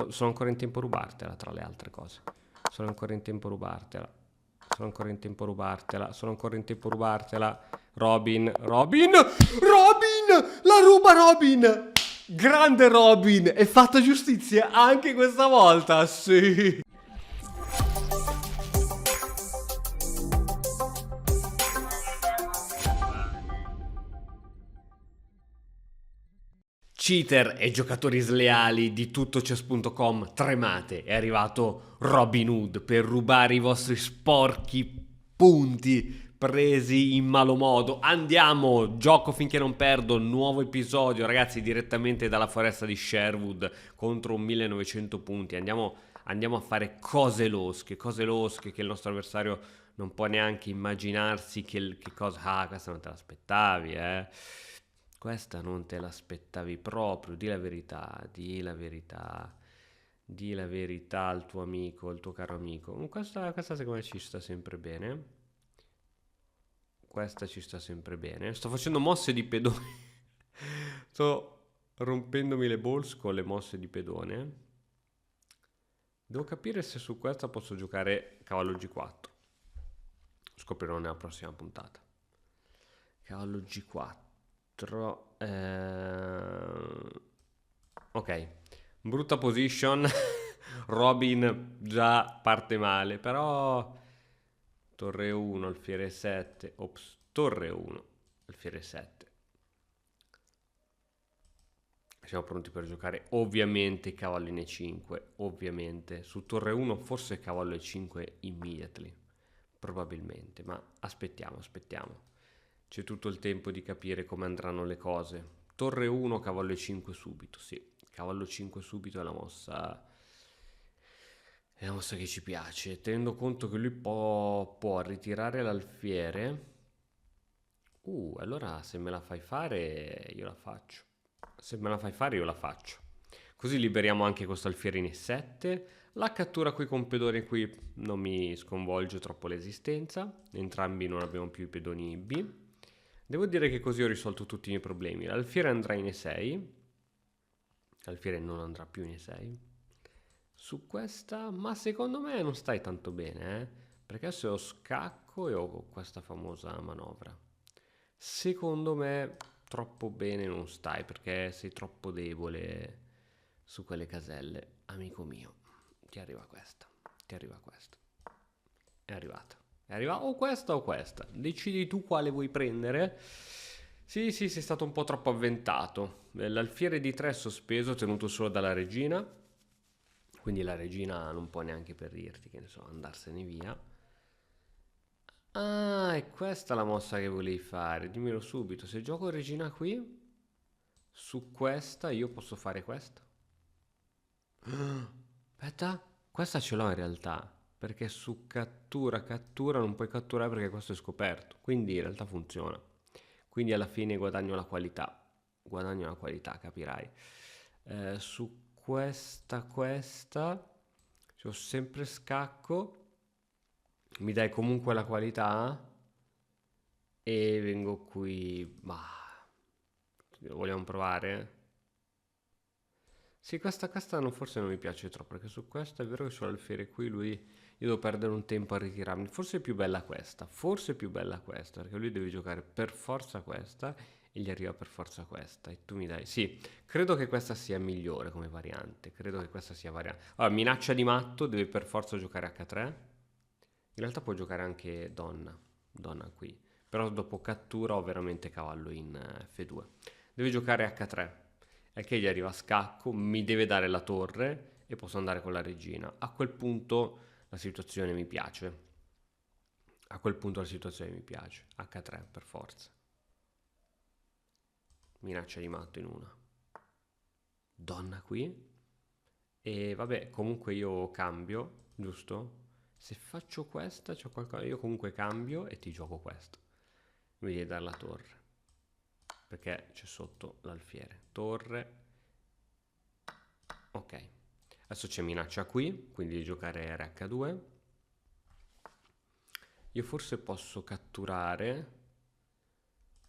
Sono ancora in tempo a rubartela, tra le altre cose. Sono ancora in tempo a rubartela. Sono ancora in tempo a rubartela. Sono ancora in tempo a rubartela. Robin, Robin, Robin! La ruba Robin! Grande Robin! È fatta giustizia anche questa volta, sì! Cheater e giocatori sleali di tuttochess.com, tremate, è arrivato Robin Hood per rubare i vostri sporchi punti presi in malo modo. Andiamo, gioco finché non perdo, nuovo episodio ragazzi, direttamente dalla foresta di Sherwood contro un 1900 punti. Andiamo a fare cose losche che il nostro avversario non può neanche immaginarsi che cosa... Ah, questa non te l'aspettavi, eh? Questa non te l'aspettavi proprio, di la verità, di la verità, di la verità al tuo amico, al tuo caro amico. Questa secondo me ci sta sempre bene. Questa ci sta sempre bene. Sto facendo mosse di pedone. Sto rompendomi le balls con le mosse di pedone. Devo capire se su questa posso giocare cavallo G4. Scoprirò nella prossima puntata. Cavallo G4. Ok, brutta position. Robin già parte male, però torre 1, alfiere 7. Ops, torre 1, alfiere 7. Siamo pronti per giocare ovviamente cavallo in E5, ovviamente. Su torre 1 forse cavallo E5 immediately, probabilmente, ma aspettiamo, aspettiamo. C'è tutto il tempo di capire come andranno le cose. Torre 1, cavallo E5 subito, sì. Cavallo 5 subito è la mossa che ci piace. Tenendo conto che lui può ritirare l'alfiere. Allora se me la fai fare io la faccio. Se me la fai fare io la faccio. Così liberiamo anche questo alfiere in E7. La cattura qui con pedoni qui non mi sconvolge troppo l'esistenza. Entrambi non abbiamo più i pedoni B. Devo dire che così ho risolto tutti i miei problemi. L'alfiere andrà in E6. L'alfiere non andrà più in E6. Su questa, ma secondo me non stai tanto bene, perché adesso ho scacco e ho questa famosa manovra. Secondo me troppo bene non stai, perché sei troppo debole su quelle caselle. Amico mio, ti arriva questa, ti arriva questa. È arrivata. È arrivata o questa o questa. Decidi tu quale vuoi prendere. Sì, sì, sei stato un po' troppo avventato. L'alfiere di 3 è sospeso, tenuto solo dalla regina. Quindi la regina non può neanche per dirti, che ne so, andarsene via. Ah, è questa la mossa che volevi fare. Dimmelo subito. Se gioco regina qui, su questa io posso fare questa. Aspetta, questa ce l'ho in realtà. Perché su cattura non puoi catturare perché questo è scoperto. Quindi in realtà funziona. Quindi alla fine guadagno la qualità. Guadagno la qualità, capirai. Su questa, c'ho sempre scacco. Mi dai comunque la qualità. E vengo qui. Ma vogliamo provare? Sì, questa forse non mi piace troppo. Perché su questa è vero che c'ho l'alfiere qui. Io devo perdere un tempo a ritirarmi. Forse è più bella questa. Forse è più bella questa. Perché lui deve giocare per forza questa. E gli arriva per forza questa. E tu mi dai. Sì, credo che questa sia migliore come variante. Credo che questa sia variante. Allora, minaccia di matto. Deve per forza giocare H3. In realtà può giocare anche donna. Donna qui. Però dopo cattura ho veramente cavallo in F2. Deve giocare H3. E che gli arriva scacco. Mi deve dare la torre. E posso andare con la regina. A quel punto la situazione mi piace. A quel punto la situazione mi piace. H3 per forza. Minaccia di matto in una. Donna qui. E vabbè, comunque io cambio, giusto? Se faccio questa, c'ho qualcosa. Io comunque cambio e ti gioco questa. Mi devi dare la torre. Perché c'è sotto l'alfiere. Torre. Ok. Adesso c'è minaccia qui, quindi devi giocare RH2. Io forse posso catturare.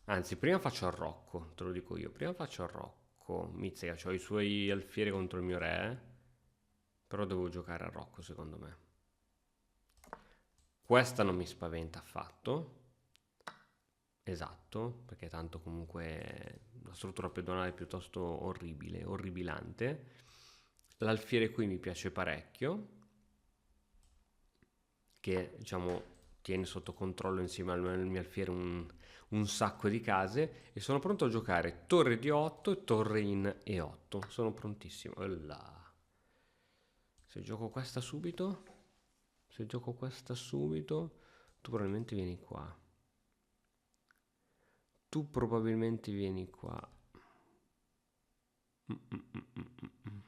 Anzi, prima faccio arrocco, te lo dico io. Prima faccio arrocco. Mizzica, ho i suoi alfieri contro il mio re. Però devo giocare a Rocco, secondo me. Questa non mi spaventa affatto. Esatto, perché tanto comunque la struttura pedonale è piuttosto orribile, orribilante. L'alfiere qui mi piace parecchio, che diciamo tiene sotto controllo insieme al mio alfiere un sacco di case, e sono pronto a giocare torre di 8 e torre in E8. Sono prontissimo. Là. Se gioco questa subito, se gioco questa subito, tu probabilmente vieni qua. Tu probabilmente vieni qua. Mm, mm, mm, mm, mm, mm.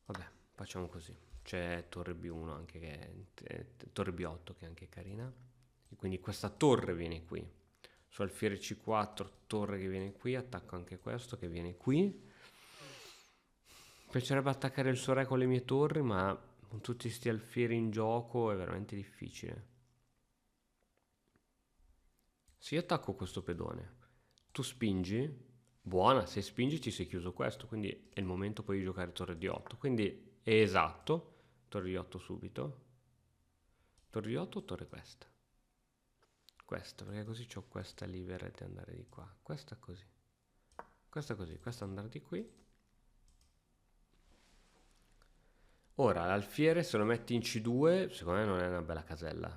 Vabbè, facciamo così. C'è torre B1 anche torre B8 che è anche carina. E quindi questa torre viene qui. Su alfiere C4, torre che viene qui, attacco anche questo che viene qui. Mi piacerebbe attaccare il suo re con le mie torri, ma con tutti questi alfieri in gioco è veramente difficile. Se io attacco questo pedone, tu spingi, buona, se spingi ci sei chiuso questo, quindi è il momento poi di giocare torre di 8. Quindi è esatto, torre di 8 subito. Torre di 8 o torre questa? Questa, perché così ho questa libera di andare di qua. Questa così. Questa così, questa andare di qui. Ora, l'alfiere se lo metti in C2, secondo me non è una bella casella.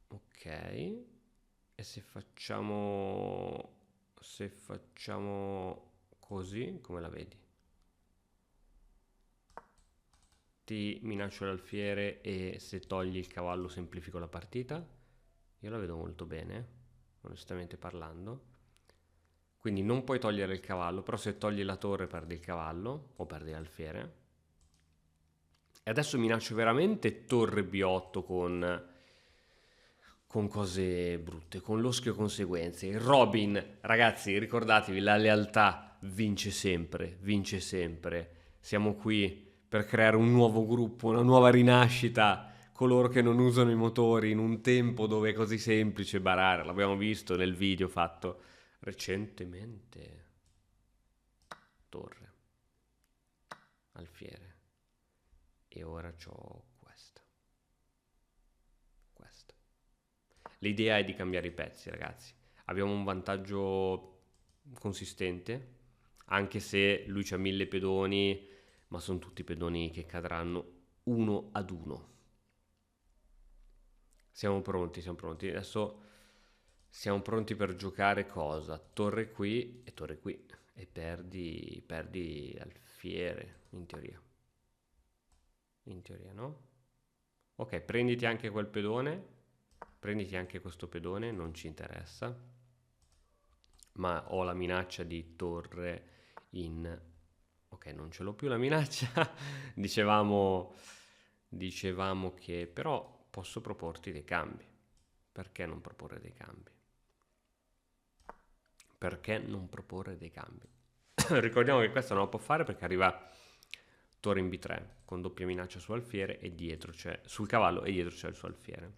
Ok. E se facciamo così, come la vedi? Ti minaccio l'alfiere e se togli il cavallo semplifico la partita? Io la vedo molto bene, onestamente parlando. Quindi non puoi togliere il cavallo, però se togli la torre perdi il cavallo o perdi l'alfiere. E adesso minaccio veramente torre B8 con cose brutte, con loschio conseguenze. Il Robin, ragazzi, ricordatevi, la lealtà vince sempre, vince sempre. Siamo qui per creare un nuovo gruppo, una nuova rinascita, coloro che non usano i motori in un tempo dove è così semplice barare. L'abbiamo visto nel video fatto recentemente. Torre, alfiere. E ora c'ho questa. Questa. L'idea è di cambiare i pezzi, ragazzi. Abbiamo un vantaggio consistente, anche se lui c'ha 1000 pedoni, ma sono tutti pedoni che cadranno uno ad uno. Siamo pronti, siamo pronti. Adesso siamo pronti per giocare cosa? Torre qui e torre qui. E perdi alfiere, in teoria. In teoria, no? Ok, prenditi anche quel pedone. Prenditi anche questo pedone, non ci interessa. Ma ho la minaccia di torre in... Ok, non ce l'ho più la minaccia. dicevamo, dicevamo che però posso proporti dei cambi. Perché non proporre dei cambi? Perché non proporre dei cambi? Ricordiamo che questa non la può fare perché arriva torre in B3 con doppia minaccia su alfiere e dietro c'è sul cavallo e dietro c'è il suo alfiere.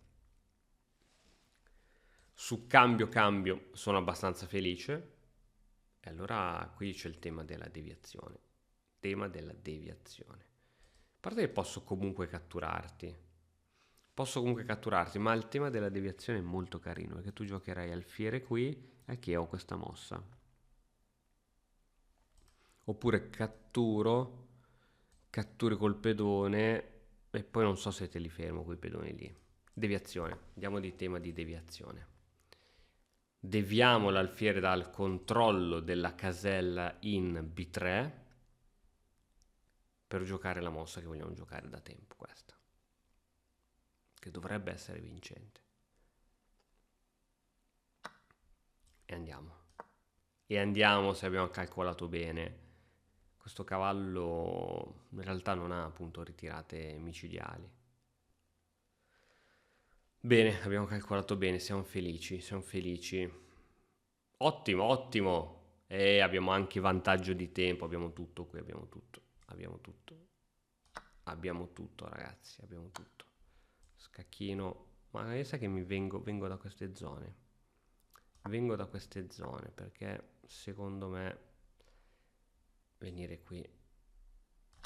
Su cambio sono abbastanza felice. E allora qui c'è il tema della deviazione. Tema della deviazione. A parte che posso comunque catturarti. Posso comunque catturarti, ma il tema della deviazione è molto carino, perché tu giocherai alfiere qui e che ho questa mossa. Oppure catturi col pedone e poi non so se te li fermo quei pedoni lì. Deviazione, andiamo di tema di deviazione. Deviamo l'alfiere dal controllo della casella in B3 per giocare la mossa che vogliamo giocare da tempo, questa, che dovrebbe essere vincente. E andiamo. E andiamo se abbiamo calcolato bene. Questo cavallo in realtà non ha appunto ritirate micidiali. Bene, abbiamo calcolato bene, siamo felici, siamo felici. Ottimo, ottimo. E abbiamo anche vantaggio di tempo, abbiamo tutto qui, abbiamo tutto. Abbiamo tutto. Abbiamo tutto, ragazzi, abbiamo tutto. Scacchino. Ma io sai che vengo da queste zone. Vengo da queste zone perché secondo me venire qui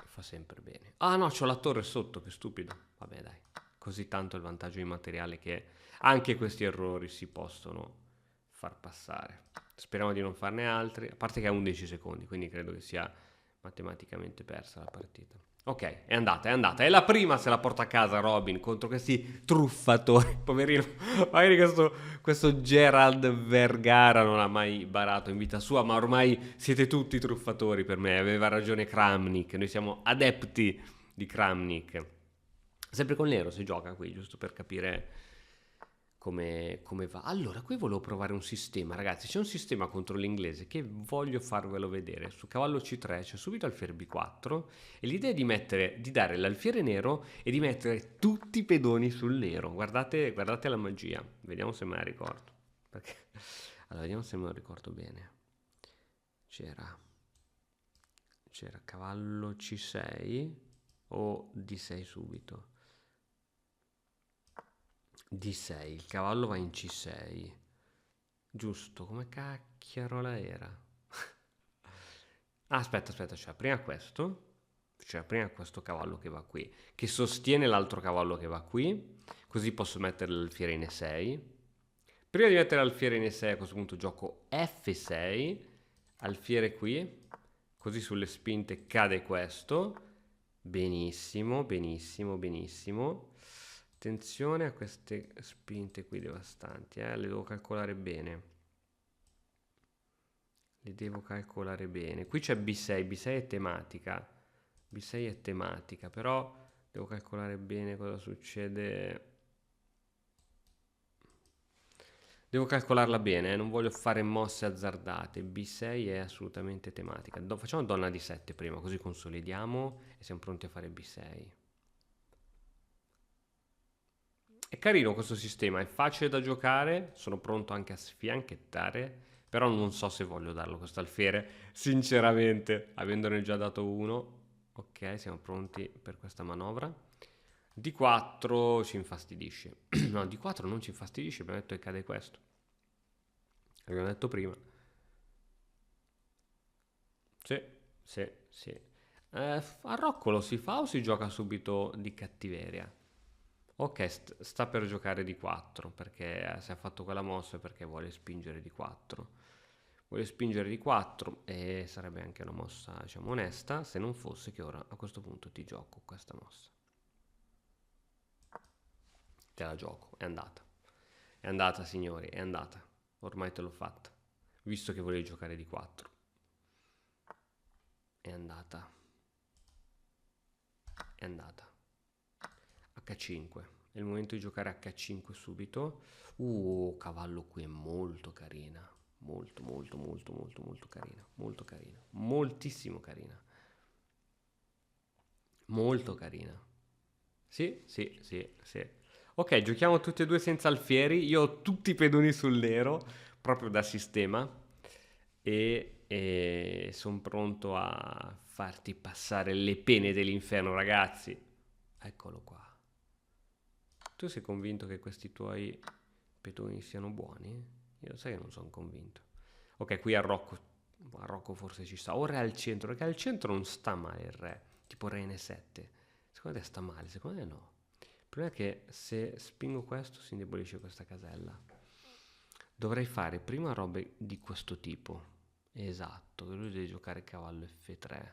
fa sempre bene. Ah no, c'ho la torre sotto, che stupido. Vabbè dai, così tanto il vantaggio di materiale che anche questi errori si possono far passare. Speriamo di non farne altri, a parte che ha 11 secondi, quindi credo che sia matematicamente persa la partita. Ok, è andata, è andata. È la prima se la porta a casa Robin contro questi truffatori. Poverino, magari questo Gerald Vergara non ha mai barato in vita sua, ma ormai siete tutti truffatori per me. Aveva ragione Kramnik, noi siamo adepti di Kramnik. Sempre con l'Ero si gioca qui, giusto per capire come va. Allora, qui volevo provare un sistema, ragazzi. C'è un sistema contro l'inglese che voglio farvelo vedere. Su cavallo C3 c'è subito alfiere B4 e l'idea è di dare l'alfiere nero e di mettere tutti i pedoni sul nero. Guardate, guardate la magia. Vediamo se me la ricordo. Perché... Allora, vediamo se me lo ricordo bene. C'era cavallo C6 o D6 subito? D6, il cavallo va in C6. Giusto, come cacchiarola era? Ah, aspetta, c'è prima questo cavallo che va qui, che sostiene l'altro cavallo che va qui, così posso mettere l'alfiere in E6. Prima di mettere l'alfiere in E6 a questo punto gioco F6, alfiere qui, così sulle spinte cade questo. Benissimo, benissimo, benissimo. Attenzione a queste spinte qui devastanti, le devo calcolare bene. Le devo calcolare bene. Qui c'è B6, B6 è tematica. B6 è tematica, però devo calcolare bene cosa succede. Devo calcolarla bene, non voglio fare mosse azzardate. B6 è assolutamente tematica. Facciamo donna di 7 prima, così consolidiamo e siamo pronti a fare B6. È carino questo sistema, è facile da giocare, sono pronto anche a sfianchettare, però non so se voglio darlo questo alfiere, sinceramente, avendone già dato uno. Ok, siamo pronti per questa manovra. D4 ci infastidisce. No, D4 non ci infastidisce, abbiamo detto che cade questo. Abbiamo detto prima. Sì, sì, sì. A Roccolo si fa o si gioca subito di cattiveria? Ok, sta per giocare di 4 perché se ha fatto quella mossa è perché vuole spingere di 4. Vuole spingere di 4 e sarebbe anche una mossa, diciamo, onesta se non fosse che ora a questo punto ti gioco questa mossa. Te la gioco, è andata. È andata, signori, è andata. Ormai te l'ho fatta. Visto che volevi giocare di 4. È andata. È andata. H5. È il momento di giocare H5 subito. Cavallo qui è molto carina. Molto, molto, molto, molto, molto carina. Molto carina. Moltissimo carina. Molto carina. Sì, sì, sì, sì. Ok, giochiamo tutti e due senza alfieri. Io ho tutti i pedoni sul nero, proprio da sistema. E sono pronto a farti passare le pene dell'inferno, ragazzi. Eccolo qua. Tu sei convinto che questi tuoi pedoni siano buoni? Io lo sai che non sono convinto. Ok, qui a Rocco forse ci sta. O re al centro, perché al centro non sta male il re. Tipo re N7. Secondo te sta male? Secondo me no. Il problema è che se spingo questo si indebolisce questa casella. Dovrei fare prima robe di questo tipo. Esatto, lui deve giocare cavallo F3.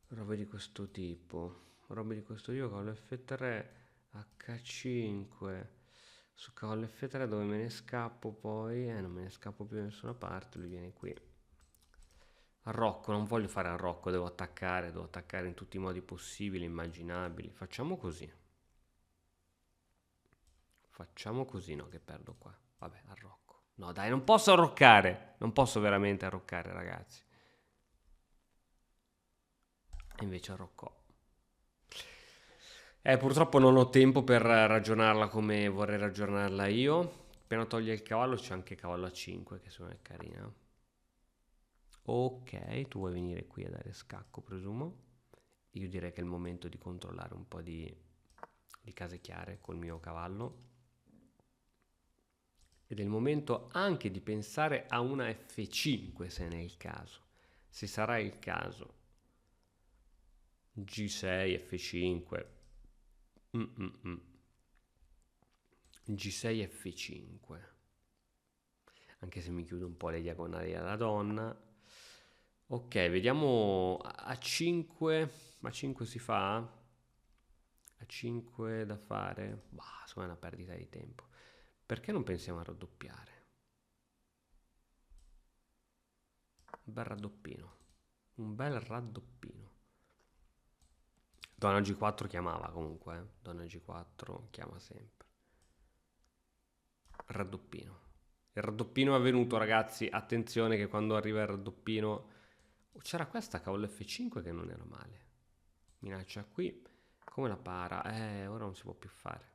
Robe di questo tipo. Robe di questo tipo, cavallo F3, H5. Su cavallo F3 dove me ne scappo poi? Non me ne scappo più da nessuna parte, lui viene qui. Arrocco, non voglio fare arrocco, devo attaccare in tutti i modi possibili, immaginabili. Facciamo così, no, che perdo qua. Vabbè, arrocco. No, dai, non posso arroccare. Non posso veramente arroccare, ragazzi. E invece arroccò. Purtroppo non ho tempo per ragionarla come vorrei ragionarla io. Appena toglie il cavallo c'è anche cavallo A5 che secondo me è carina. Ok, tu vuoi venire qui a dare scacco, presumo. Io direi che è il momento di controllare un po' di case chiare col mio cavallo. Ed è il momento anche di pensare a una F5 se ne è il caso. Se sarà il caso. G6, F5. G6, F5. Anche se mi chiudo un po' le diagonali alla donna. Ok, vediamo a 5. A 5 si fa? A 5 da fare? Bah, secondo me è una perdita di tempo. Perché non pensiamo a raddoppiare? Un bel raddoppino. Un bel raddoppino. Donna G4 chiamava comunque. Donna G4 chiama sempre. Raddoppino. Il raddoppino è avvenuto, ragazzi. Attenzione che quando arriva il raddoppino... C'era questa cavallo F5 che non era male. Minaccia qui. Come la para? Ora non si può più fare.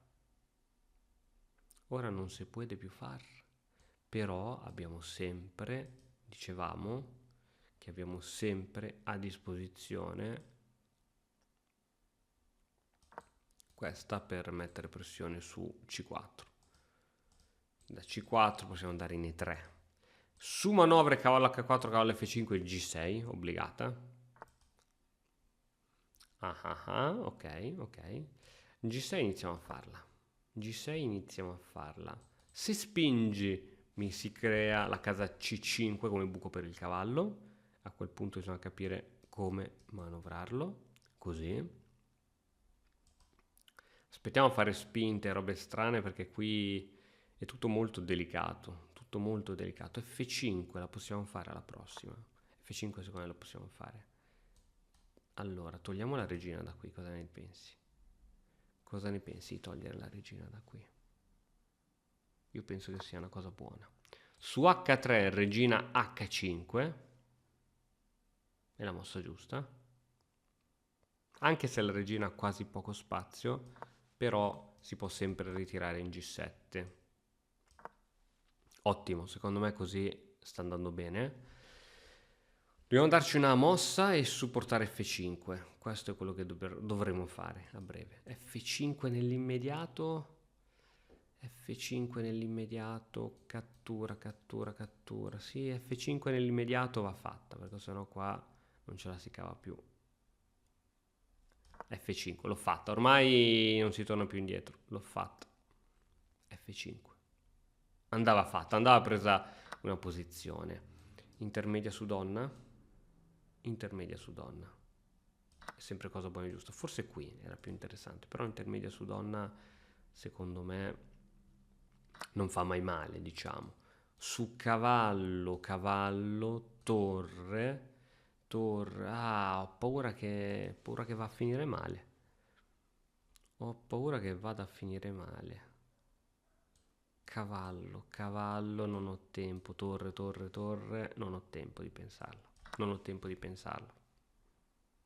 Ora non si può più fare. Però abbiamo sempre, dicevamo, che abbiamo sempre a disposizione questa per mettere pressione su C4. Da C4 possiamo andare in E3. Su manovre cavallo H4, cavallo F5 e G6, obbligata. Ok, ok. G6 iniziamo a farla. G6 iniziamo a farla. Se spingi mi si crea la casa C5 come buco per il cavallo. A quel punto bisogna capire come manovrarlo. Così. Aspettiamo a fare spinte e robe strane perché qui è tutto molto delicato. Tutto molto delicato. F5 la possiamo fare alla prossima. F5 secondo me la possiamo fare. Allora, togliamo la regina da qui, cosa ne pensi? Cosa ne pensi di togliere la regina da qui? Io penso che sia una cosa buona. Su H3 regina H5 è la mossa giusta. Anche se la regina ha quasi poco spazio, però si può sempre ritirare in G7. Ottimo, secondo me così sta andando bene. Dobbiamo darci una mossa e supportare F5. Questo è quello che dovremo fare a breve. F5 nell'immediato. F5 nell'immediato. Cattura, cattura, cattura. Sì, F5 nell'immediato va fatta, perché sennò qua non ce la si cava più. F5, l'ho fatta. Ormai non si torna più indietro. L'ho fatta. F5. Andava fatta, andava presa una posizione. Intermedia su donna. Intermedia su donna è sempre cosa buona e giusta, forse qui era più interessante, però intermedia su donna secondo me non fa mai male, diciamo. Su cavallo, cavallo, torre, torre, ho paura che va a finire male, ho paura che vada a finire male. Cavallo, cavallo, non ho tempo, torre, torre, torre, non ho tempo di pensarlo. Non ho tempo di pensarlo.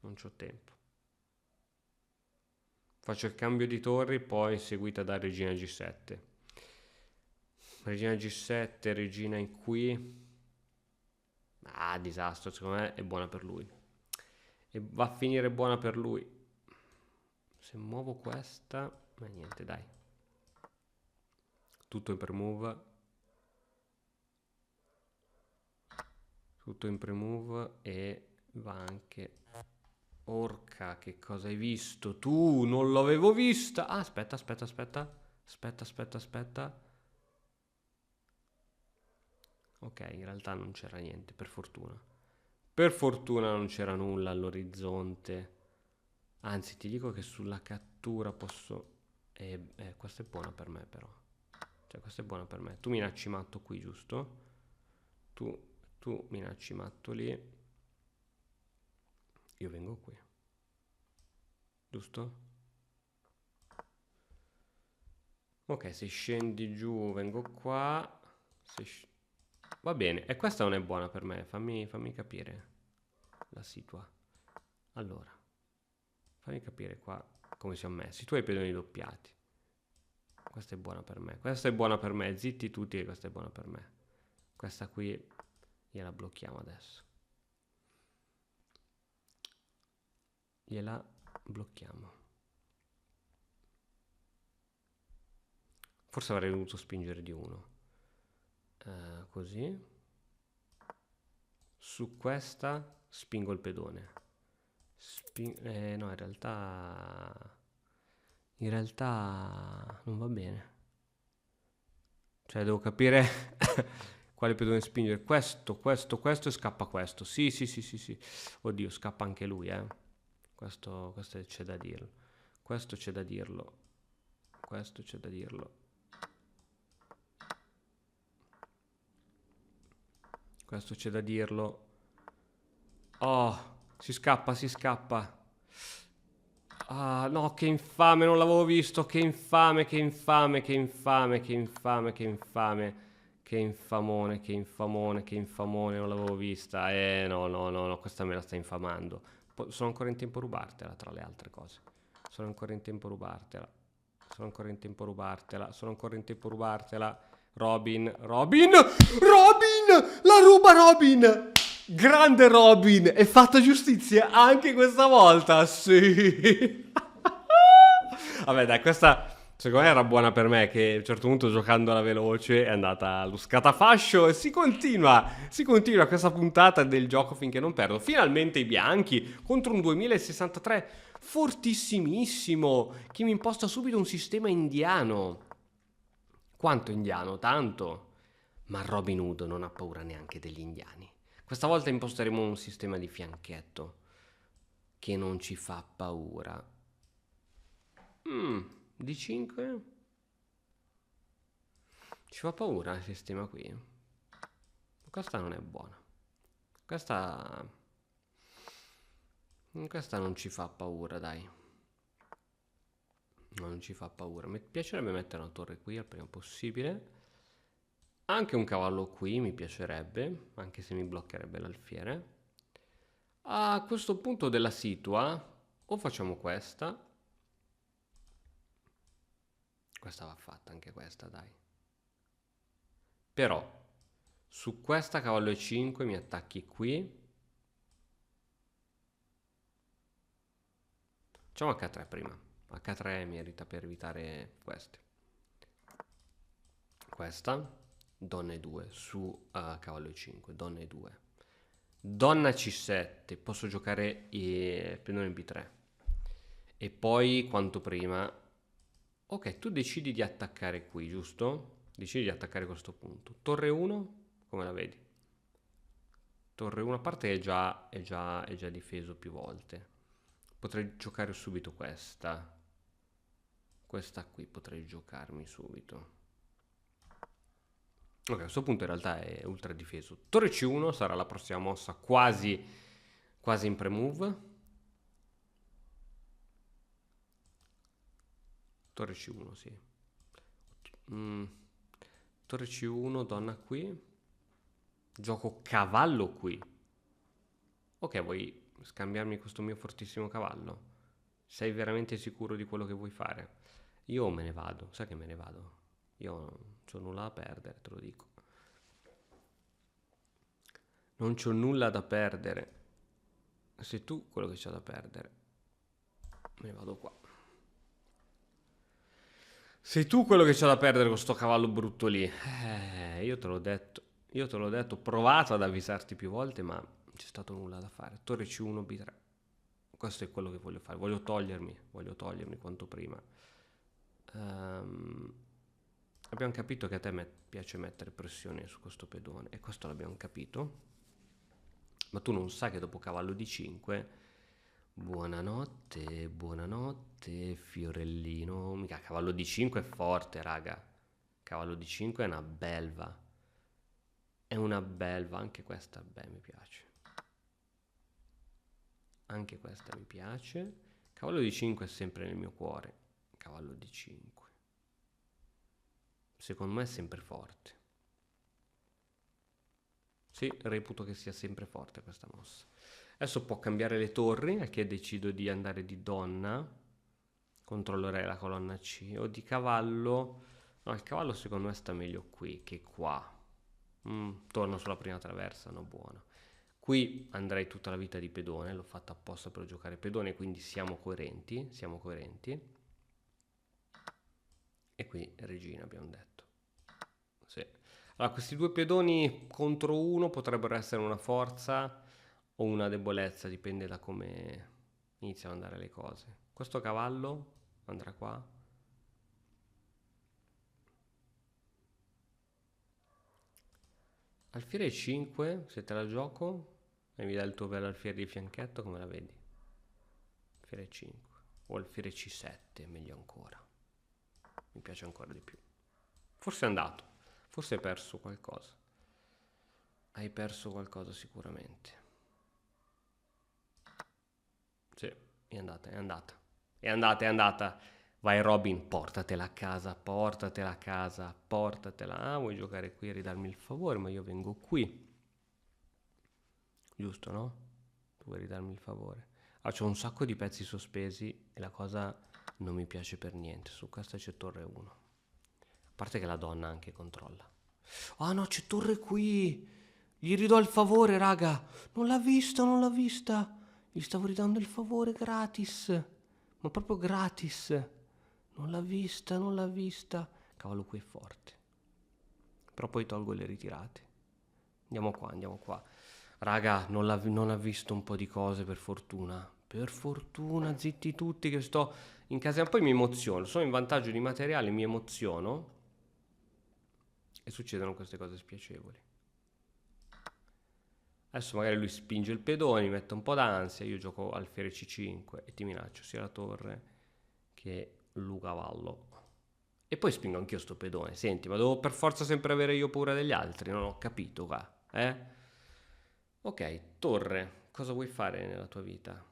Non c'ho tempo. Faccio il cambio di torri, poi seguita da regina G7. Regina G7, regina in qui. Disastro, secondo me è buona per lui. E va a finire buona per lui. Se muovo questa... Ma niente, dai. Tutto in pre-move. Tutto in pre-move e va anche... Orca, che cosa hai visto? Tu, non l'avevo vista. Aspetta, aspetta, aspetta. Aspetta, aspetta, aspetta. Ok, in realtà non c'era niente, per fortuna. Per fortuna non c'era nulla all'orizzonte. Anzi, ti dico che sulla cattura posso... questa è buona per me, però. Cioè, questa è buona per me. Tu minacci matto qui, giusto? Tu minacci matto lì. Io vengo qui. Giusto? Ok, se scendi giù vengo qua. Va bene, e questa non è buona per me. Fammi capire la situa. Allora, fammi capire qua come siamo messi. Tu hai i pedoni doppiati. Questa è buona per me. Questa è buona per me. Zitti tutti che questa è buona per me. Questa qui gliela blocchiamo adesso. Gliela blocchiamo. Forse avrei dovuto spingere di uno. così. Su questa spingo il pedone. No, in realtà non va bene. Cioè, devo capire quale pedone spingere. Questo e scappa questo. Sì, sì, sì, sì, sì. Oddio, scappa anche lui, eh. Questo c'è da dirlo. Questo c'è da dirlo. Questo c'è da dirlo. Questo c'è da dirlo. Oh, si scappa, si scappa. Ah, no, che infame, non l'avevo visto. Che infame, che infame, che infame, che infame, che infame. Che infamone, che infamone, che infamone, non l'avevo vista. No, no, no, no, questa me la sta infamando. Sono ancora in tempo a rubartela, tra le altre cose. Sono ancora in tempo a rubartela. Sono ancora in tempo a rubartela. Sono ancora in tempo a rubartela. Robin, Robin, Robin, la ruba Robin. Grande Robin, è fatta giustizia anche questa volta, sì. Vabbè, dai, questa secondo me era buona per me, che a un certo punto giocando alla veloce è andata allo scatafascio e si continua questa puntata del gioco finché non perdo. Finalmente i bianchi contro un 2063 fortissimissimo, che mi imposta subito un sistema indiano. Quanto indiano? Tanto. Ma Robin Hood non ha paura neanche degli indiani. Questa volta imposteremo un sistema di fianchetto che non ci fa paura. Di 5? Ci fa paura il sistema qui. Questa non è buona. Questa... Questa non ci fa paura, dai. No, non ci fa paura. Mi piacerebbe mettere una torre qui al prima possibile. Anche un cavallo qui mi piacerebbe, anche se mi bloccherebbe l'alfiere. A questo punto della situa, o facciamo questa. Questa va fatta, anche questa, dai. Però, su questa cavallo e5 mi attacchi qui. Facciamo H3 prima. H3 merita per evitare queste. Questa, donna e2 su cavallo e5, donna e2. Donna c7, posso giocare pedone b3. E poi, quanto prima... Ok, tu decidi di attaccare qui, giusto? Decidi di attaccare questo punto. Torre 1, come la vedi? Torre 1 a parte è già difeso più volte. Potrei giocare subito questa. Questa qui potrei giocarmi subito. Ok, a questo punto in realtà è ultra difeso. Torre C1 sarà la prossima mossa quasi in pre-move. Torre C1, sì. Torre C1, donna qui. Gioco cavallo qui. Ok, vuoi scambiarmi questo mio fortissimo cavallo? Sei veramente sicuro di quello che vuoi fare? Io me ne vado, sai che me ne vado. Io non c'ho nulla da perdere, te lo dico. Non c'ho nulla da perdere. Sei tu quello che c'ha da perdere. Me ne vado qua. Sei tu quello che c'ha da perdere con sto cavallo brutto lì. Io te l'ho detto. Io te l'ho detto, ho provato ad avvisarti più volte, ma non c'è stato nulla da fare. Torre C1, B3. Questo è quello che voglio fare. Voglio togliermi quanto prima. Abbiamo capito che a te piace mettere pressione su questo pedone, e questo l'abbiamo capito. Ma tu non sai che dopo cavallo di 5... Buonanotte, buonanotte, fiorellino. Mica cavallo di 5 è forte, raga. Cavallo di 5 è una belva. È una belva, anche questa, beh, mi piace. Anche questa mi piace. Cavallo di 5 è sempre nel mio cuore. Cavallo di 5. Secondo me è sempre forte. Sì, reputo che sia sempre forte questa mossa. Adesso può cambiare le torri, è che decido di andare di donna. Controllerei la colonna C. O di cavallo. No, il cavallo secondo me sta meglio qui che qua. Torno sulla prima traversa, no, buono. Qui andrei tutta la vita di pedone, l'ho fatta apposta per giocare pedone, quindi siamo coerenti, siamo coerenti. E qui regina abbiamo detto. Sì. Allora, questi due pedoni contro uno potrebbero essere una forza o una debolezza, dipende da come iniziano ad andare le cose. Questo cavallo andrà qua. Alfiere 5, se te la gioco e mi dai il tuo bel alfiere di fianchetto, come la vedi? Alfiere 5 o alfiere C7, meglio ancora. Mi piace ancora di più. Forse è andato, forse hai perso qualcosa. Hai perso qualcosa sicuramente. Sì, è andata, è andata. È andata, è andata. Vai Robin, portatela a casa, portatela a casa, portatela. Ah, vuoi giocare qui e ridarmi il favore, ma io vengo qui. Giusto, no? Tu vuoi ridarmi il favore. Ah, c'ho un sacco di pezzi sospesi e la cosa non mi piace per niente. Su questa c'è torre 1. A parte che la donna anche controlla. Ah no, c'è torre qui. Gli ridò il favore, raga. Non l'ha vista, non l'ha vista. Gli stavo ridando il favore gratis. Ma proprio gratis. Non l'ha vista, non l'ha vista. Cavolo, qui è forte. Però poi tolgo le ritirate. Andiamo qua, andiamo qua. Raga, non ha visto un po' di cose per fortuna. Per fortuna, zitti tutti che sto in casa. Poi mi emoziono. Sono in vantaggio di materiale, mi emoziono. E succedono queste cose spiacevoli. Adesso magari lui spinge il pedone, mi mette un po' d'ansia, io gioco alfiere C5 e ti minaccio sia la torre che l'ucavallo. E poi spingo anch'io sto pedone. Senti, ma devo per forza sempre avere io paura degli altri? Non ho capito qua, eh? Ok, torre, cosa vuoi fare nella tua vita?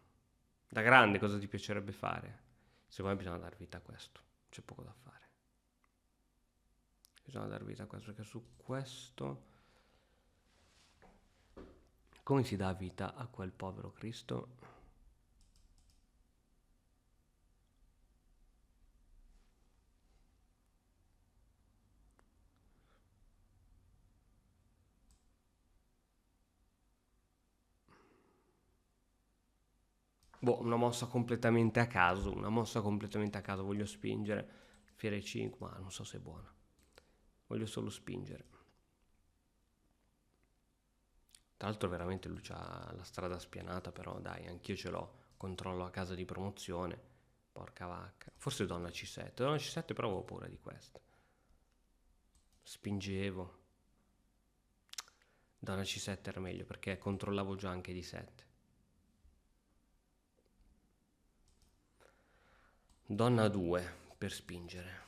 Da grande cosa ti piacerebbe fare? Secondo me bisogna dar vita a questo, c'è poco da fare. Bisogna dar vita a questo, perché su questo... Come si dà vita a quel povero Cristo? Boh, una mossa completamente a caso, una mossa completamente a caso, voglio spingere. Fiere 5, ma non so se è buona. Voglio solo spingere. Tra l'altro veramente lui c'ha la strada spianata, però dai, anch'io ce l'ho. Controllo a casa di promozione. Porca vacca. Forse donna C7. Donna C7 però avevo paura di questa. Spingevo. Donna C7 era meglio perché controllavo già anche di 7. Donna 2 per spingere.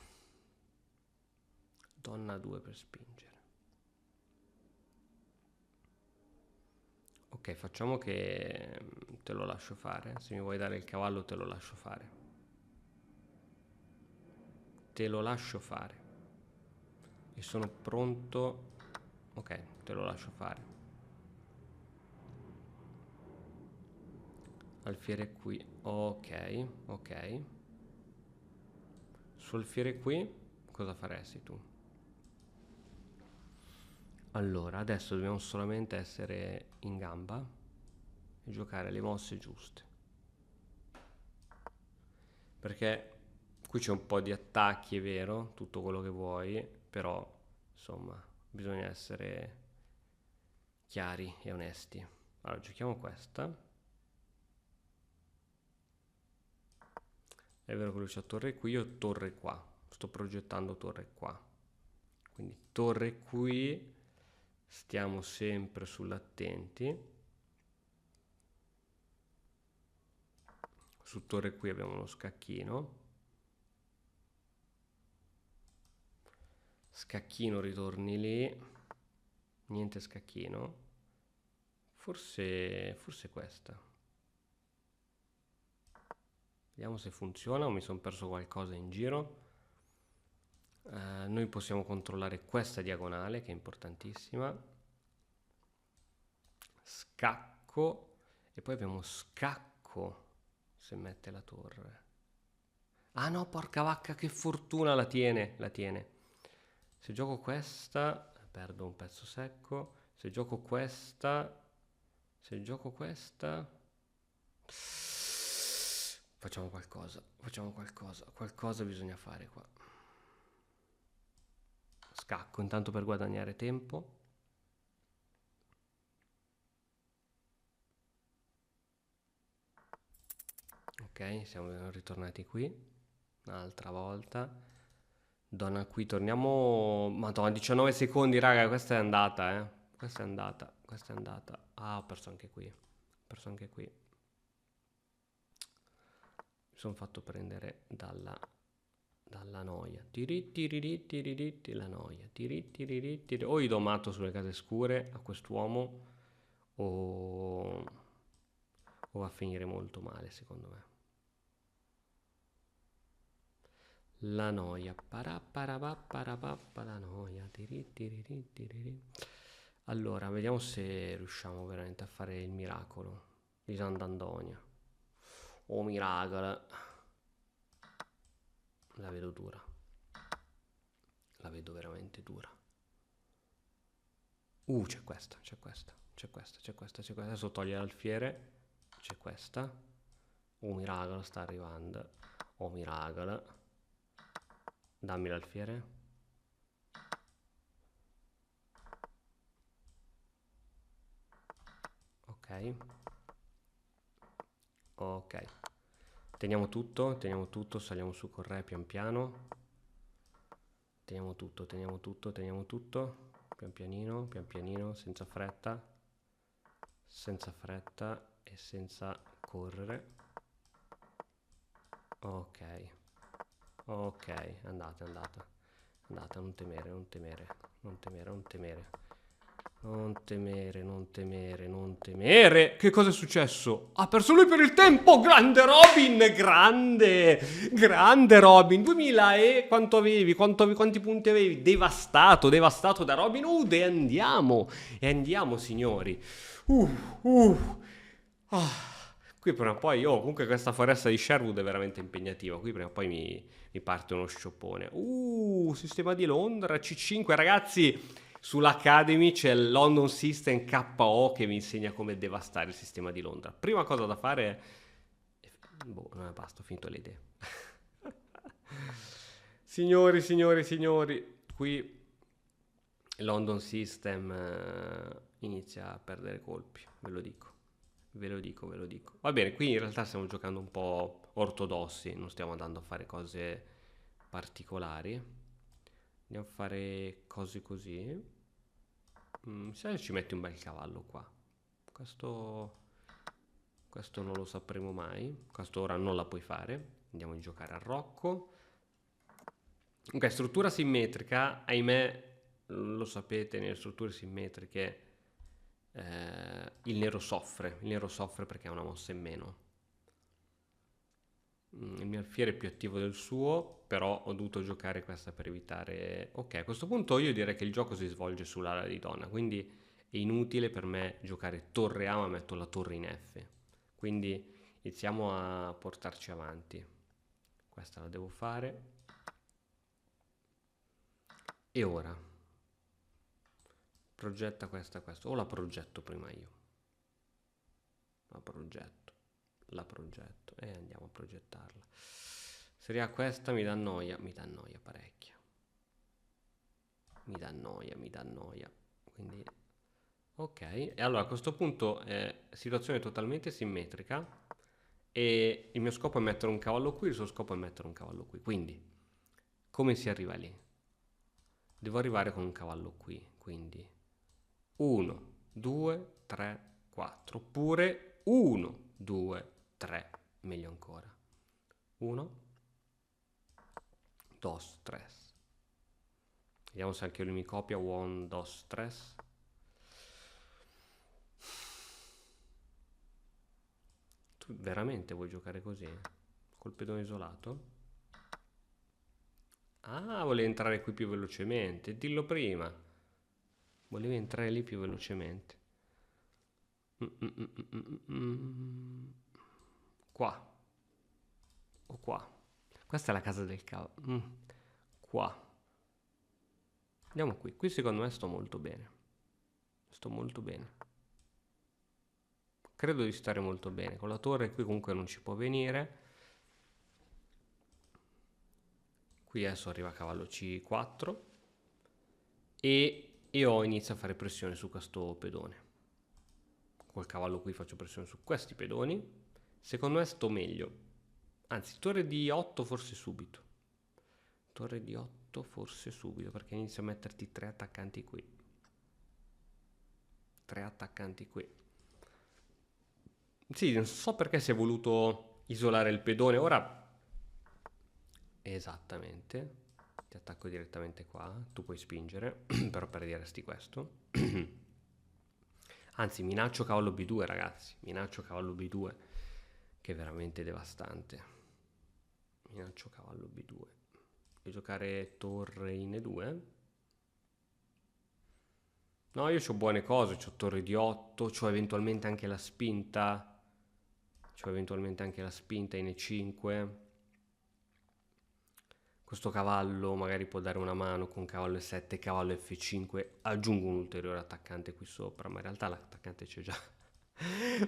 Donna 2 per spingere. Ok, facciamo che te lo lascio fare. Se mi vuoi dare il cavallo te lo lascio fare. Te lo lascio fare. E sono pronto. Ok, te lo lascio fare. Alfiere qui. Ok, ok. Sul alfiere qui cosa faresti tu? Allora, adesso dobbiamo solamente essere in gamba e giocare le mosse giuste. Perché qui c'è un po' di attacchi, è vero, tutto quello che vuoi, però insomma bisogna essere chiari e onesti. Allora, giochiamo questa. È vero che lui c'ha torre qui, io torre qua. Sto progettando torre qua. Quindi torre qui, stiamo sempre sull'attenti. Su torre qui abbiamo uno scacchino. Scacchino, ritorni lì. Niente scacchino. Forse questa. Vediamo se funziona o mi sono perso qualcosa in giro. Noi possiamo controllare questa diagonale che è importantissima. Scacco. E poi abbiamo scacco se mette la torre. Ah no, porca vacca, che fortuna la tiene, la tiene. Se gioco questa, perdo un pezzo secco. Se gioco questa, se gioco questa, facciamo qualcosa, qualcosa bisogna fare qua. Scacco intanto per guadagnare tempo. Ok, siamo ritornati qui. Un'altra volta. Donna qui, torniamo... Madonna, 19 secondi, raga, questa è andata, eh. Questa è andata, questa è andata. Ah, ho perso anche qui. Ho perso anche qui. Mi sono fatto prendere dalla noia. Tiriti, la noia. Tiriti. O gli do matto sulle case scure a quest'uomo, o va a finire molto male, secondo me. La noia. La noia. Tiriti. Allora, vediamo se riusciamo veramente a fare il miracolo di Sant'Antonio. Oh, miracolo. La vedo dura. La vedo veramente dura. C'è questa. Adesso toglie l'alfiere. C'è questa. Oh, miracolo, sta arrivando. Oh, miracolo. Dammi l'alfiere. Ok. Teniamo tutto, saliamo su col re pian piano. Teniamo tutto. Pian pianino, senza fretta e senza correre. Ok, andate, non temere. Non temere. Che cosa è successo? Ha perso lui per il tempo. Grande Robin, grande Robin. 2000 e quanto avevi? Quanti punti avevi? Devastato da Robin Hood. E andiamo, signori. Ah. Qui prima o poi, comunque questa foresta di Sherwood è veramente impegnativa. Qui prima o poi mi parte uno scioppone. Sistema di Londra, C5. Ragazzi, sull'Academy c'è il London System KO che vi insegna come devastare il sistema di Londra. Prima cosa da fare è... non basta, ho finito le idee. Signori, qui il London System inizia a perdere colpi, ve lo dico. Va bene, qui in realtà stiamo giocando un po' ortodossi, non stiamo andando a fare cose particolari. Andiamo a fare cose così. Se ci metti un bel cavallo qua. Questo non lo sapremo mai. Questo ora non la puoi fare. Andiamo a giocare a Rocco. Ok, struttura simmetrica. Ahimè, lo sapete, nelle strutture simmetriche il nero soffre perché ha una mossa in meno. Il mio alfiere è più attivo del suo, però ho dovuto giocare questa per evitare... Ok, a questo punto io direi che il gioco si svolge sull'ala di donna, quindi è inutile per me giocare torre A, ma metto la torre in F. Quindi iniziamo a portarci avanti. Questa la devo fare. E ora? Progetta questa. O la progetto prima io? La progetto e andiamo a progettarla. Seria questa mi dà noia parecchio. Mi dà noia. Quindi ok, e allora a questo punto situazione totalmente simmetrica e il mio scopo è mettere un cavallo qui, il suo scopo è mettere un cavallo qui. Quindi come si arriva lì? Devo arrivare con un cavallo qui, quindi 1, 2, 3, 4, oppure 1, 2, 3, meglio ancora. 1, 2, 3. Vediamo se anche lui mi copia. 1, 2, 3. Tu veramente vuoi giocare così? Col pedone isolato? Ah, volevi entrare qui più velocemente. Dillo prima. Volevi entrare lì più velocemente. Qua. O qua. Questa è la casa del cavolo. Qua. Andiamo qui. Qui secondo me sto molto bene. Credo di stare molto bene. Con la torre qui comunque non ci può venire. Qui adesso arriva cavallo C4. e io inizio a fare pressione su questo pedone. Col cavallo qui faccio pressione su questi pedoni. Secondo me sto meglio. Anzi, torre di 8 forse subito. Torre di 8 forse subito, perché inizio a metterti 3 attaccanti qui. 3 attaccanti qui. Sì, non so perché si è voluto isolare il pedone. Ora, esattamente, ti attacco direttamente qua. Tu puoi spingere, però perderesti questo. Anzi, minaccio cavallo B2, ragazzi. Minaccio cavallo B2, che è veramente devastante. Minaccio cavallo B2. Vuoi giocare torre in E2? No, io ho buone cose. C'ho torre di 8, c'ho eventualmente anche la spinta. C'ho eventualmente anche la spinta in E5. Questo cavallo magari può dare una mano con cavallo E7, cavallo F5. Aggiungo un ulteriore attaccante qui sopra, ma in realtà l'attaccante c'è già.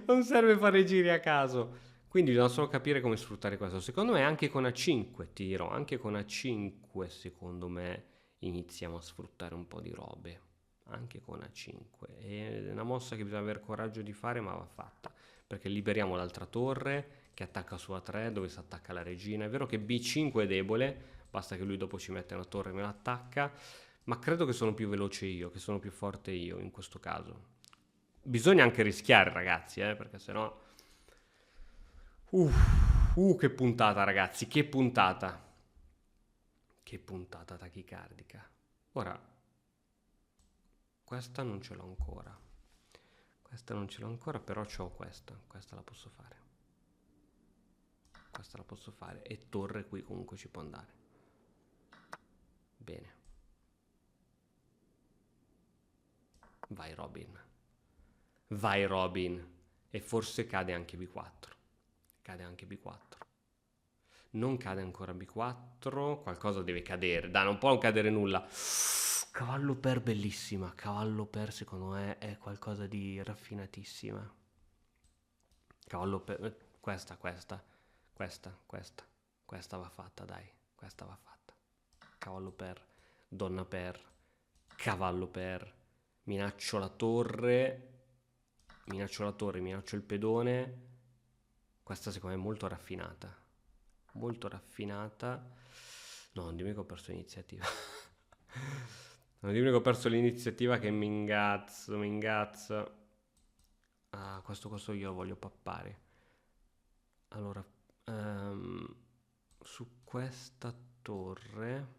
Non serve fare giri a caso. Quindi bisogna solo capire come sfruttare questo. Secondo me anche con A5 tiro, anche con A5 secondo me iniziamo a sfruttare un po' di robe. Anche con A5. È una mossa che bisogna avere coraggio di fare, ma va fatta. Perché liberiamo l'altra torre che attacca su A3 dove si attacca la regina. È vero che B5 è debole, basta che lui dopo ci mette una torre e me l'attacca, ma credo che sono più veloce io, che sono più forte io in questo caso. Bisogna anche rischiare, ragazzi, perché sennò... Che puntata, ragazzi, che puntata. Che puntata tachicardica. Ora, questa non ce l'ho ancora. Questa non ce l'ho ancora, però c'ho questa. Questa la posso fare. Questa la posso fare. E torre qui comunque ci può andare. Bene. Vai Robin. Vai Robin. E forse cade anche B4. Cade anche B4. Non cade ancora B4. Qualcosa deve cadere. Dai, non può cadere nulla. Cavallo per bellissima. Cavallo per secondo me è qualcosa di raffinatissima. Cavallo per... Questa va fatta, dai. Questa va fatta. Cavallo per. Donna per. Cavallo per. Minaccio la torre. Minaccio il pedone. Questa secondo me è molto raffinata. Molto raffinata. No, non dimmi che ho perso l'iniziativa. Non dimmi che ho perso l'iniziativa che mi ingazzo. Ah, questo io lo voglio pappare. Allora, ehm, su questa torre...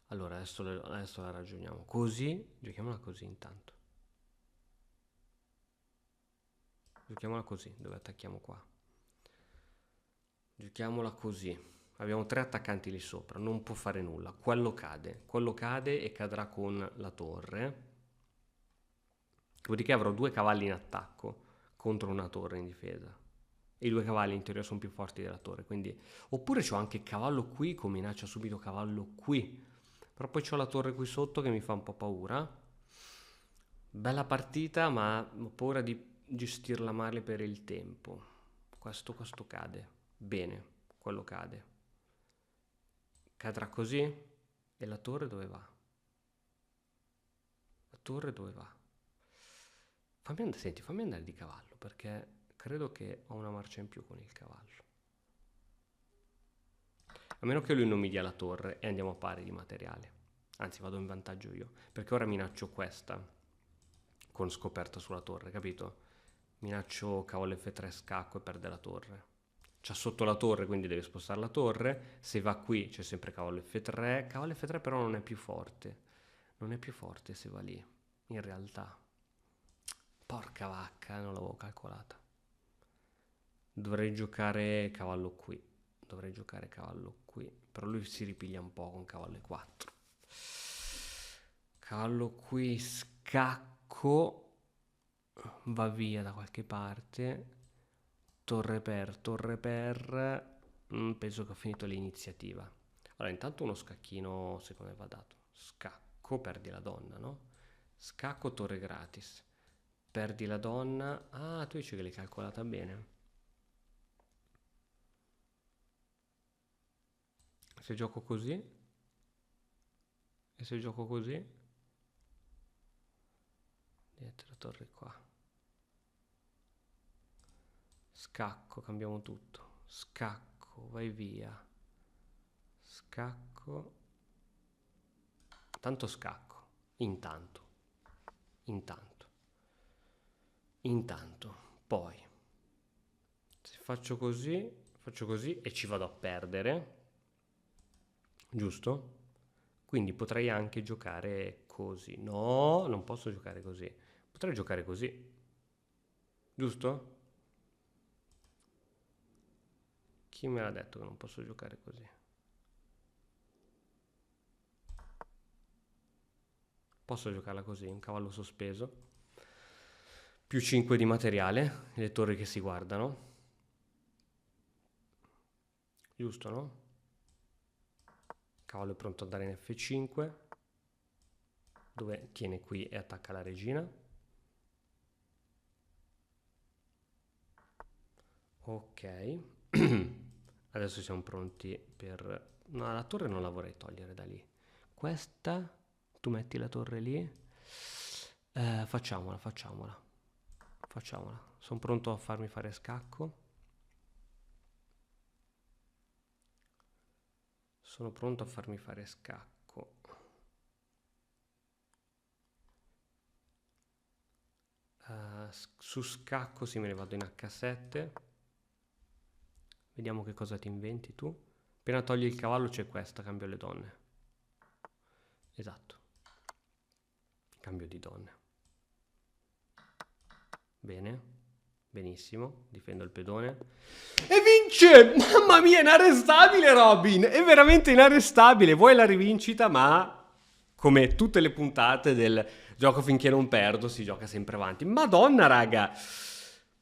Allora, adesso la ragioniamo. Così, giochiamola così intanto. Giochiamola così, dove attacchiamo qua. Giochiamola così. Abbiamo 3 attaccanti lì sopra, non può fare nulla. Quello cade e cadrà con la torre. Dopodiché avrò 2 cavalli in attacco contro una torre in difesa. E i 2 cavalli in teoria sono più forti della torre, quindi... Oppure c'ho anche cavallo qui, con minaccia subito cavallo qui. Però poi c'ho la torre qui sotto che mi fa un po' paura. Bella partita, ma ho paura di gestirla male per il tempo. Questo cade. Bene, quello cade. Cadrà così? E la torre dove va? La torre dove va? Senti, fammi andare di cavallo, perché credo che ho una marcia in più con il cavallo. A meno che lui non mi dia la torre e andiamo a pari di materiale. Anzi, vado in vantaggio io, perché ora minaccio questa con scoperta sulla torre, capito? Minaccio cavallo F3 scacco e perde la torre. C'ha sotto la torre, quindi deve spostare la torre. Se va qui c'è sempre cavallo F3. Cavallo F3 però non è più forte. Non è più forte se va lì, in realtà. Porca vacca, non l'avevo calcolata. Dovrei giocare cavallo qui. Dovrei giocare cavallo qui. Però lui si ripiglia un po' con cavallo E4. Cavallo qui, scacco. Va via da qualche parte. Torre per. Penso che ho finito l'iniziativa. Allora, intanto uno scacchino secondo me va dato. Scacco, perdi la donna, no? Scacco, torre gratis. Perdi la donna. Ah, tu dici che l'hai calcolata bene. Se gioco così E se gioco così? Niente, la torre qua. Scacco, cambiamo tutto. Scacco, vai via. Scacco. Tanto scacco. Intanto. Intanto. Intanto. Poi. Se faccio così e ci vado a perdere. Giusto? Quindi potrei anche giocare così. No, non posso giocare così. Potrei giocare così. Giusto? Chi me l'ha detto che non posso giocare così? Posso giocarla così, un cavallo sospeso. Più 5 di materiale, le torri che si guardano. Giusto, no? Cavallo è pronto ad andare in F5, dove tiene qui e attacca la regina. Ok. Adesso siamo pronti per... No, la torre non la vorrei togliere da lì. Questa, tu metti la torre lì. Facciamola. Sono pronto a farmi fare scacco. Sono pronto a farmi fare scacco. Su scacco sì, me ne vado in H7. Vediamo che cosa ti inventi tu. Appena togli il cavallo c'è questa, cambio le donne. Esatto. Cambio di donne. Bene. Benissimo. Difendo il pedone. E vince! Mamma mia, inarrestabile Robin! È veramente inarrestabile. Vuoi la rivincita, ma... Come tutte le puntate del gioco finché non perdo, si gioca sempre avanti. Madonna, raga!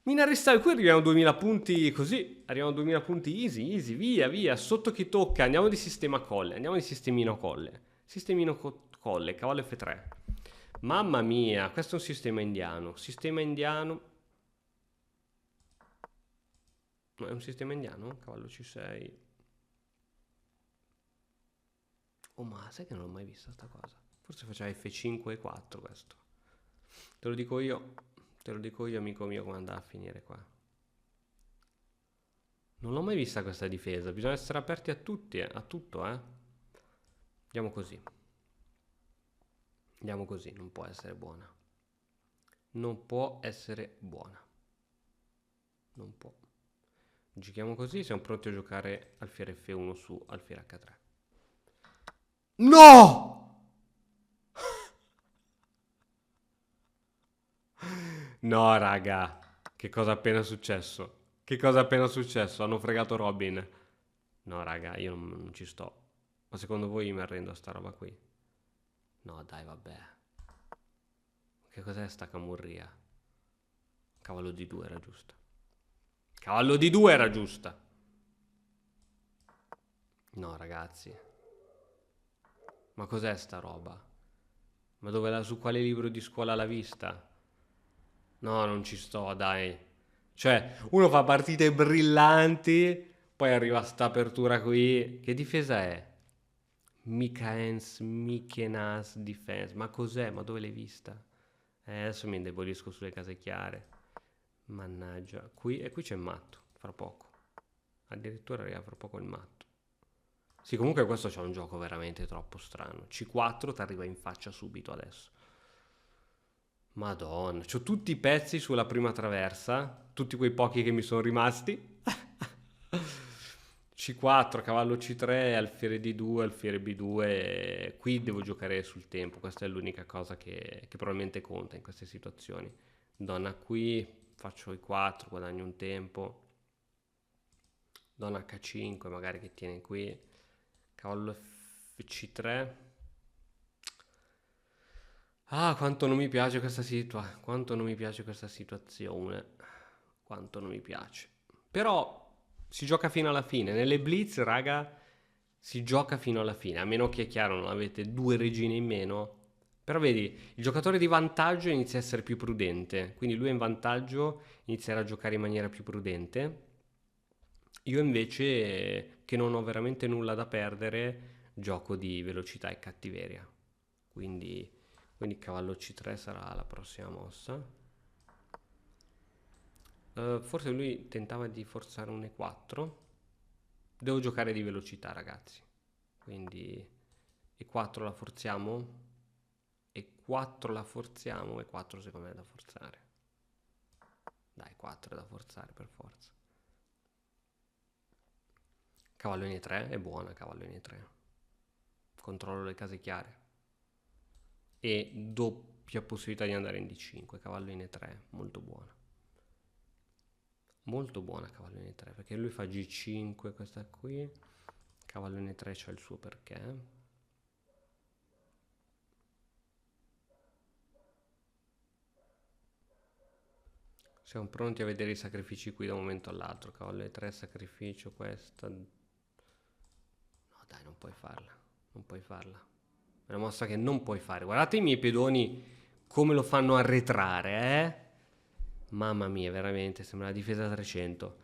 Inarrestabile. Qui arriviamo a 2000 punti così. Arriviamo a 2000 punti easy, via. Sotto chi tocca. Andiamo di sistema colle. Andiamo di sistemino colle. Colle, cavallo F3. Mamma mia, questo è un sistema indiano. Sistema indiano. No, è un sistema indiano? Cavallo C6. Oh, ma sai che non l'ho mai vista sta cosa? Forse faceva F5 e 4 questo. Te lo dico io, amico mio, come andrà a finire qua. Non l'ho mai vista questa difesa, bisogna essere aperti a tutti, a tutto, eh. Andiamo così, non può essere buona. Non può essere buona. Non può. Giochiamo così, siamo pronti a giocare alfiere F1 su alfiere H3. No! No, raga. Che cosa è appena successo? Hanno fregato Robin. No, raga, io non ci sto. Ma secondo voi mi arrendo a sta roba qui? No, dai, vabbè. Che cos'è sta camurria? Cavallo di 2 era giusta. Cavallo di 2 era giusta. No, ragazzi. Ma cos'è sta roba? Ma su quale libro di scuola l'ha vista? No, non ci sto, dai. Cioè, uno fa partite brillanti, poi arriva sta apertura qui. Che difesa è? Mikenas Defense. Ma cos'è? Ma dove l'hai vista? Adesso mi indebolisco sulle case chiare. Mannaggia. E qui c'è il matto, fra poco. Addirittura arriva fra poco il matto. Sì, comunque questo c'è un gioco veramente troppo strano. C4 ti arriva in faccia subito adesso. Madonna, c'ho tutti i pezzi sulla prima traversa, tutti quei pochi che mi sono rimasti. C4, cavallo C3, alfiere D2, alfiere B2. Qui devo giocare sul tempo, questa è l'unica cosa che probabilmente conta in queste situazioni. Donna qui, faccio i 4, guadagno un tempo. Donna H5, magari che tiene qui. Cavallo FC3. Ah, quanto non mi piace questa situazione. Quanto non mi piace. Però si gioca fino alla fine. Nelle blitz, raga, si gioca fino alla fine. A meno che, è chiaro, non avete 2 regine in meno. Però vedi, il giocatore di vantaggio inizia a essere più prudente. Quindi lui è in vantaggio, inizierà a giocare in maniera più prudente. Io invece, che non ho veramente nulla da perdere, gioco di velocità e cattiveria. quindi cavallo C3 sarà la prossima mossa. Forse lui tentava di forzare un E4. Devo giocare di velocità, ragazzi. Quindi E4 la forziamo. E4 la forziamo. E4 secondo me è da forzare. Dai, 4 è da forzare per forza. Cavallo in E3 è buona, cavallo in E3. Controllo le case chiare. E doppia possibilità di andare in D5. Cavallo in E3, molto buona. Molto buona cavallo in E3, perché lui fa G5, questa qui. Cavallo in E3 c'ha il suo perché. Siamo pronti a vedere i sacrifici qui da un momento all'altro. Cavallo E3, sacrificio, questa. No dai, non puoi farla. Non puoi farla. È una mossa che non puoi fare. Guardate i miei pedoni come lo fanno arretrare, eh? Mamma mia, veramente, sembra la difesa 300.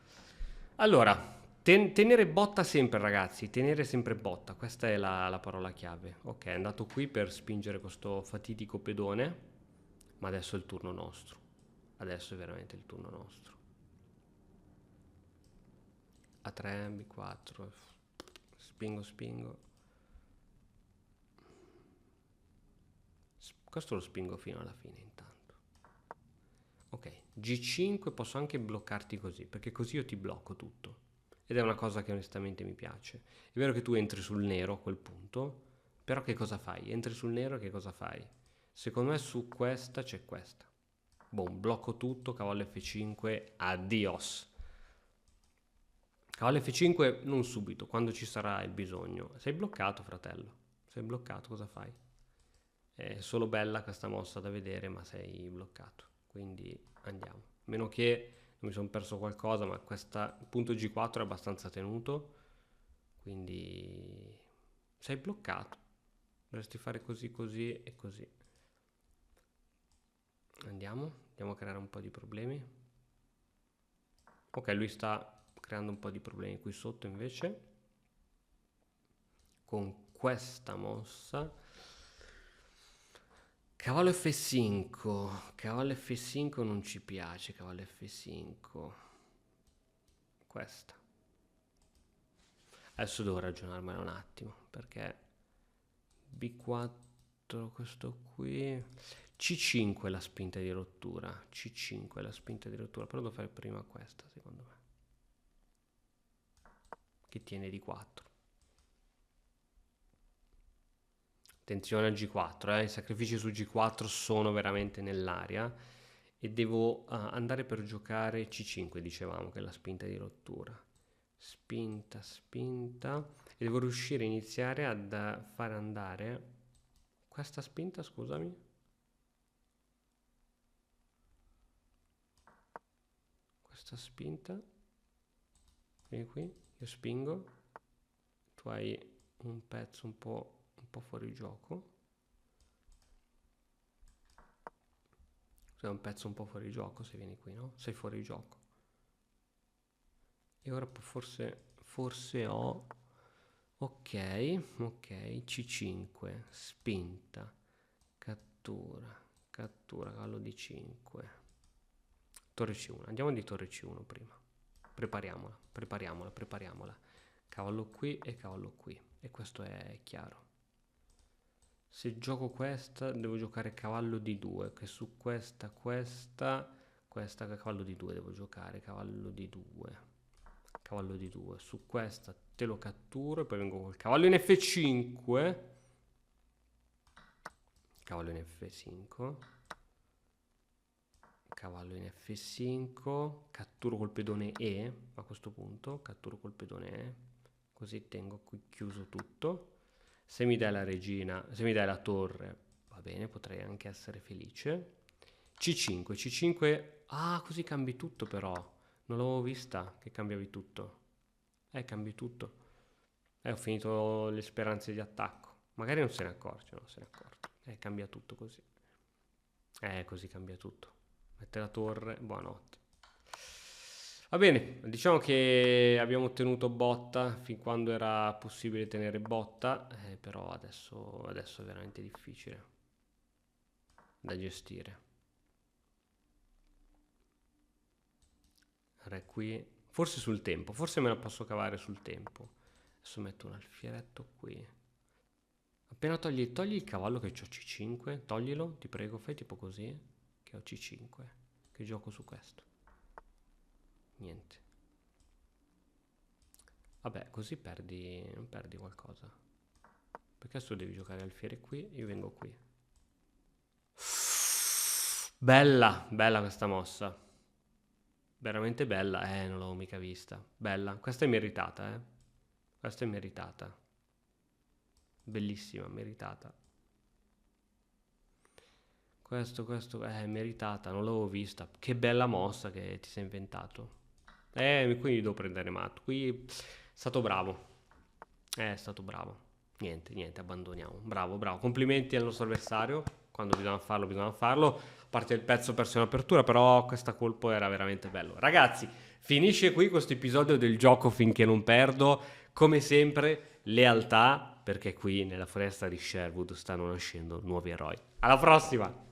Allora, tenere botta sempre, ragazzi. Tenere sempre botta. Questa è la parola chiave. Ok, è andato qui per spingere questo fatidico pedone. Ma adesso è il turno nostro. Adesso è veramente il turno nostro. A3, B4. Spingo. Questo lo spingo fino alla fine intanto. Ok, G5 posso anche bloccarti così, perché così io ti blocco tutto. Ed è una cosa che onestamente mi piace. È vero che tu entri sul nero a quel punto, però che cosa fai? Entri sul nero e che cosa fai? Secondo me su questa c'è questa. Boom, blocco tutto, cavallo F5, adios. Cavallo F5 non subito, quando ci sarà il bisogno. Sei bloccato, fratello. Sei bloccato, cosa fai? È solo bella questa mossa da vedere, ma sei bloccato. Quindi andiamo. Meno che non mi sono perso qualcosa, ma il punto G4 è abbastanza tenuto. Quindi sei bloccato. Dovresti fare così, così e così. Andiamo a creare un po' di problemi. Ok, lui sta creando un po' di problemi qui sotto invece. Con questa mossa. Cavallo F5. Cavallo F5 non ci piace. Cavallo F5. Questa. Adesso devo ragionarmene un attimo. Perché B4, questo qui. C5 è la spinta di rottura. C5 è la spinta di rottura. Però devo fare prima questa, secondo me. Che tiene di 4. Attenzione al G4, i sacrifici su G4 sono veramente nell'aria e devo andare per giocare C5, dicevamo che è la spinta di rottura. Spinta e devo riuscire a iniziare a fare andare questa spinta, scusami. Questa spinta. Vieni qui, io spingo. Tu hai un pezzo un po' fuori gioco. Sei un pezzo un po' fuori gioco se vieni qui, no? Sei fuori gioco. E ora forse ho. Ok, C5, spinta, cattura, cavallo di 5. Torre C1, andiamo di torre C1 prima. Prepariamola. Cavallo qui e cavallo qui. E questo è chiaro. Se gioco questa, devo giocare cavallo di 2, che su questa cavallo di 2 devo giocare, cavallo di 2. Cavallo di 2, su questa te lo catturo e poi vengo col cavallo in F5. Cavallo in F5. Cavallo in F5. Catturo col pedone E a questo punto. Catturo col pedone E. Così tengo qui chiuso tutto. Se mi dai la regina, se mi dai la torre, va bene, potrei anche essere felice. C5. Ah, così cambi tutto però. Non l'avevo vista che cambiavi tutto. Cambi tutto. Ho finito le speranze di attacco. Magari non se ne accorge, non se ne accorge. Cambia tutto così. Così cambia tutto. Mette la torre, buonanotte. Va bene, diciamo che abbiamo tenuto botta fin quando era possibile tenere botta, però adesso è veramente difficile da gestire. Re qui, forse sul tempo, forse me la posso cavare sul tempo. Adesso metto un alfieretto qui. Appena togli il cavallo che ho C5, toglilo, ti prego, fai tipo così, che ho C5, che gioco su questo. Niente. Vabbè, così perdi qualcosa. Perché adesso devi giocare alfiere qui, io vengo qui. Bella, bella questa mossa. Veramente bella. Non l'avevo mica vista. Bella. Questa è meritata, eh. Questa è meritata. Bellissima, meritata. Questo è meritata, non l'avevo vista. Che bella mossa che ti sei inventato. Quindi devo prendere matto. Qui è stato bravo. È stato bravo. Niente, abbandoniamo. Bravo, bravo. Complimenti al nostro avversario. Quando bisogna farlo, bisogna farlo. A parte il pezzo perso in apertura, però questo colpo era veramente bello. Ragazzi, finisce qui questo episodio del gioco finché non perdo. Come sempre, lealtà, perché qui nella foresta di Sherwood stanno nascendo nuovi eroi. Alla prossima!